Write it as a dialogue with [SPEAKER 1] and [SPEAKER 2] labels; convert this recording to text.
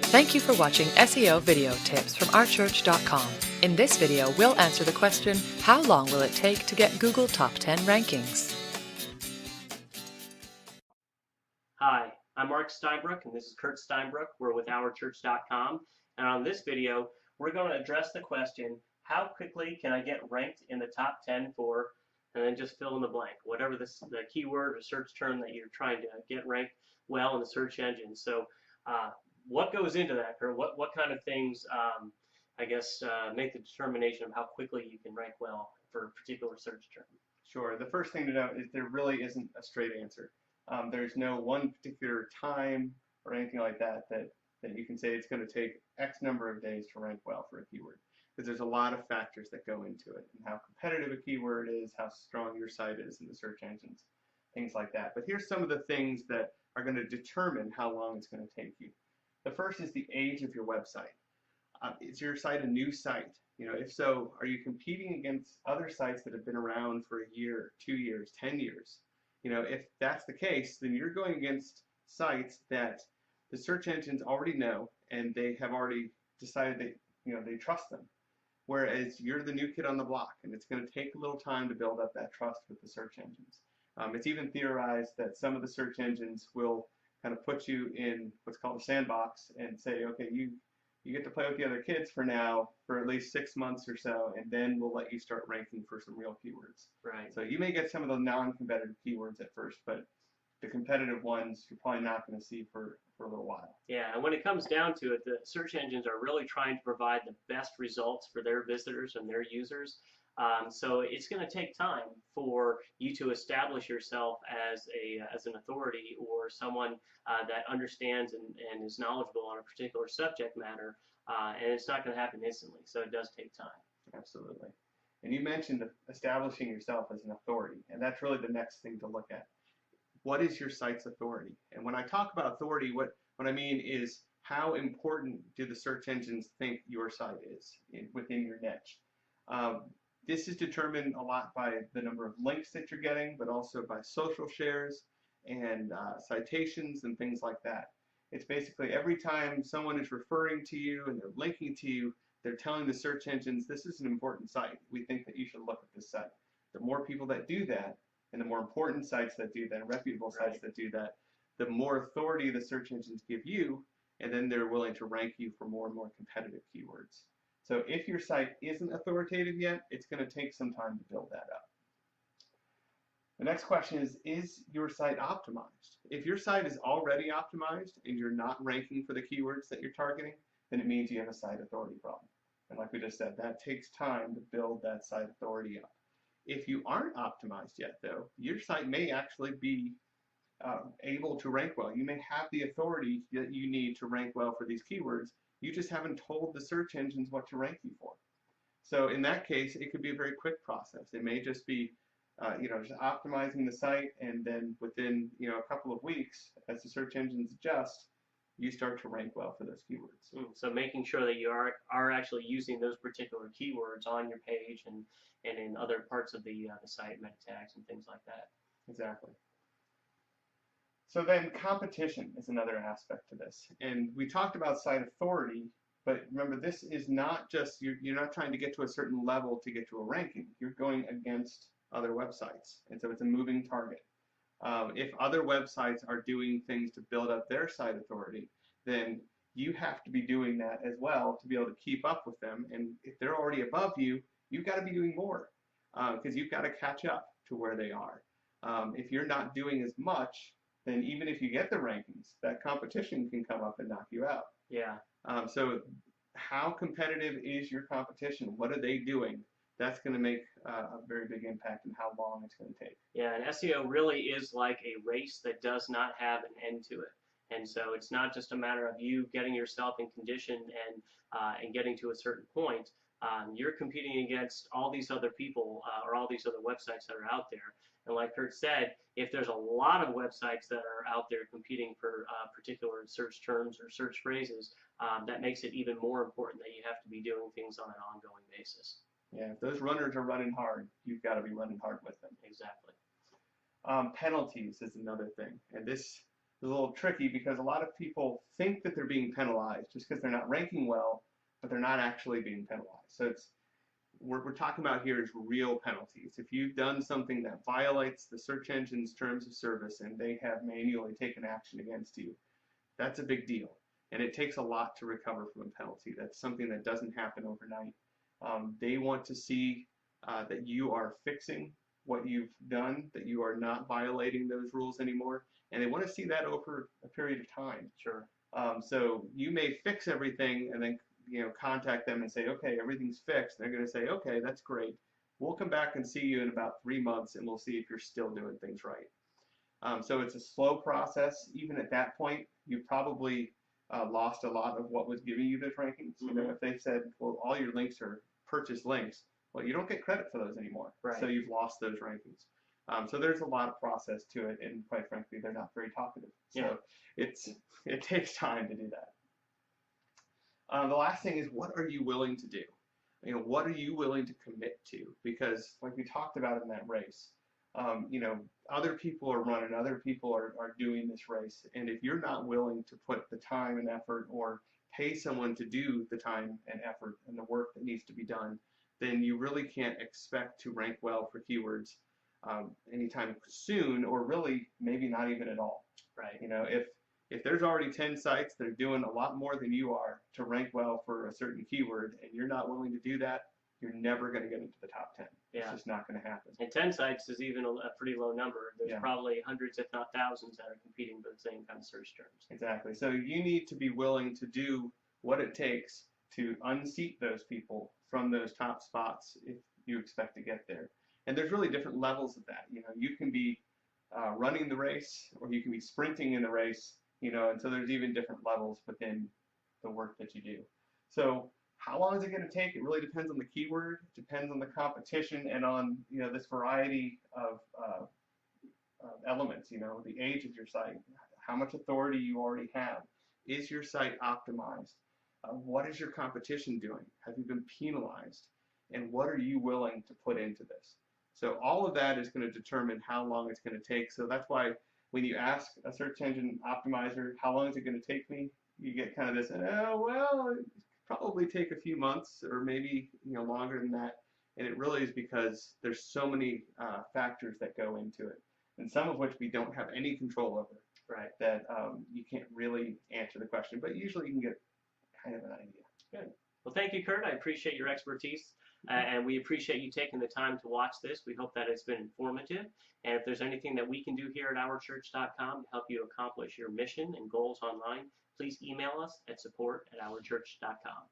[SPEAKER 1] Thank you for watching SEO video tips from OurChurch.com. In this video, we'll answer the question, how long will it take to get Google Top 10 rankings?
[SPEAKER 2] Hi, I'm Mark Steinbrook, and this is Kurt Steinbrook. We're with OurChurch.com, and on this video, we're going to address the question, how quickly can I get ranked in the top 10 for, and then just fill in the blank, whatever the keyword or search term that you're trying to get ranked well in the search engine. So what goes into that, Kurt? What kind of things, make the determination of how quickly you can rank well for a particular search term?
[SPEAKER 3] Sure. The first thing to note is there really isn't a straight answer. There's no one particular time or anything like that you can say it's going to take X number of days to rank well for a keyword, because there's a lot of factors that go into it, and how competitive a keyword is, how strong your site is in the search engines, things like that. But here's some of the things that are going to determine how long it's going to take you. The first is the age of your website. Is your site a new site? If so, are you competing against other sites that have been around for a year, 2 years, 10 years? If that's the case, then you're going against sites that the search engines already know, and they have already decided that they trust them. Whereas you're the new kid on the block, and it's going to take a little time to build up that trust with the search engines. It's even theorized that some of the search engines will kind of put you in what's called a sandbox and say, okay, you get to play with the other kids for now for at least 6 months or so, and then we'll let you start ranking for some real keywords.
[SPEAKER 2] Right.
[SPEAKER 3] So you may get some of the non-competitive keywords at first, but the competitive ones you're probably not going to see for a little while.
[SPEAKER 2] Yeah, and when it comes down to it, the search engines are really trying to provide the best results for their visitors and their users. So it's going to take time for you to establish yourself as an authority or someone that understands and is knowledgeable on a particular subject matter, and it's not going to happen instantly. So it does take time.
[SPEAKER 3] Absolutely. And you mentioned establishing yourself as an authority, and that's really the next thing to look at. What is your site's authority? And when I talk about authority, what I mean is, how important do the search engines think your site is within your niche? This is determined a lot by the number of links that you're getting, but also by social shares and citations and things like that. It's basically every time someone is referring to you and they're linking to you, they're telling the search engines, this is an important site. We think that you should look at this site. The more people that do that, and the more important sites that do that, reputable sites that do that, the more authority the search engines give you, and then they're willing to rank you for more and more competitive keywords. So if your site isn't authoritative yet, it's going to take some time to build that up. The next question is your site optimized? If your site is already optimized and you're not ranking for the keywords that you're targeting, then it means you have a site authority problem. And like we just said, that takes time to build that site authority up. If you aren't optimized yet, though, your site may actually be able to rank well. You may have the authority that you need to rank well for these keywords. You just haven't told the search engines what to rank you for. So in that case, it could be a very quick process. It may just be just optimizing the site, and then within a couple of weeks, as the search engines adjust, you start to rank well for those keywords.
[SPEAKER 2] So making sure that you are actually using those particular keywords on your page and in other parts of the site, meta tags and things like that.
[SPEAKER 3] Exactly. So then competition is another aspect to this. And we talked about site authority, but remember, this is not just, you're not trying to get to a certain level to get to a ranking. You're going against other websites. And so it's a moving target. If other websites are doing things to build up their site authority, then you have to be doing that as well to be able to keep up with them. And if they're already above you, you've got to be doing more, because you've got to catch up to where they are. If you're not doing as much, then even if you get the rankings, that competition can come up and knock you out.
[SPEAKER 2] Yeah.
[SPEAKER 3] So how competitive is your competition? What are they doing? That's going to make a very big impact in how long it's going to take.
[SPEAKER 2] Yeah, and SEO really is like a race that does not have an end to it. And so it's not just a matter of you getting yourself in condition and getting to a certain point. You're competing against all these other people or all these other websites that are out there. And like Kurt said, if there's a lot of websites that are out there competing for particular search terms or search phrases, that makes it even more important that you have to be doing things on an ongoing basis.
[SPEAKER 3] Yeah, if those runners are running hard, you've got to be running hard with them.
[SPEAKER 2] Exactly.
[SPEAKER 3] Penalties is another thing, and this is a little tricky because a lot of people think that they're being penalized just because they're not ranking well, but they're not actually being penalized. So we're talking about here is real penalties. If you've done something that violates the search engine's terms of service and they have manually taken action against you, that's a big deal. And it takes a lot to recover from a penalty. That's something that doesn't happen overnight. They want to see that you are fixing what you've done, that you are not violating those rules anymore, and they want to see that over a period of time.
[SPEAKER 2] Sure.
[SPEAKER 3] So you may fix everything and then contact them and say, okay, everything's fixed. They're going to say, okay, that's great. We'll come back and see you in about 3 months, and we'll see if you're still doing things right. So it's a slow process. Even at that point, you probably lost a lot of what was giving you those rankings.
[SPEAKER 2] Mm-hmm.
[SPEAKER 3] If they said, well, all your links are purchase links, well, you don't get credit for those anymore.
[SPEAKER 2] Right.
[SPEAKER 3] So you've lost those rankings. So there's a lot of process to it, and quite frankly, they're not very talkative. So it takes time to do that. The last thing is, what are you willing to do? What are you willing to commit to? Because like we talked about in that race, other people are running, other people are doing this race, and if you're not willing to put the time and effort or pay someone to do the time and effort and the work that needs to be done, then you really can't expect to rank well for keywords anytime soon, or really maybe not even at all.
[SPEAKER 2] Right.
[SPEAKER 3] If there's already 10 sites that are doing a lot more than you are to rank well for a certain keyword, and you're not willing to do that, you're never going to get into the top 10.
[SPEAKER 2] Yeah.
[SPEAKER 3] It's just not going to happen.
[SPEAKER 2] And 10 sites is even a pretty low number. There's
[SPEAKER 3] Yeah.
[SPEAKER 2] probably hundreds, if not thousands, that are competing for the same kind of search terms.
[SPEAKER 3] Exactly. So you need to be willing to do what it takes to unseat those people from those top spots if you expect to get there. And there's really different levels of that. You can be running the race, or you can be sprinting in the race, and so there's even different levels within the work that you do. So how long is it going to take? It really depends on the keyword, it depends on the competition, and on this variety of elements. The age of your site, how much authority you already have. Is your site optimized? What is your competition doing? Have you been penalized? And what are you willing to put into this? So all of that is going to determine how long it's going to take. So that's why when you ask a search engine optimizer, how long is it going to take me? You get kind of this, well, it probably take a few months, or maybe longer than that. And it really is because there's so many factors that go into it, and some of which we don't have any control over.
[SPEAKER 2] Right.
[SPEAKER 3] That you can't really answer the question, but usually you can get kind of an idea.
[SPEAKER 2] Good. Well, thank you, Kurt. I appreciate your expertise, and we appreciate you taking the time to watch this. We hope that it's been informative. And if there's anything that we can do here at OurChurch.com to help you accomplish your mission and goals online, please email us at support@OurChurch.com.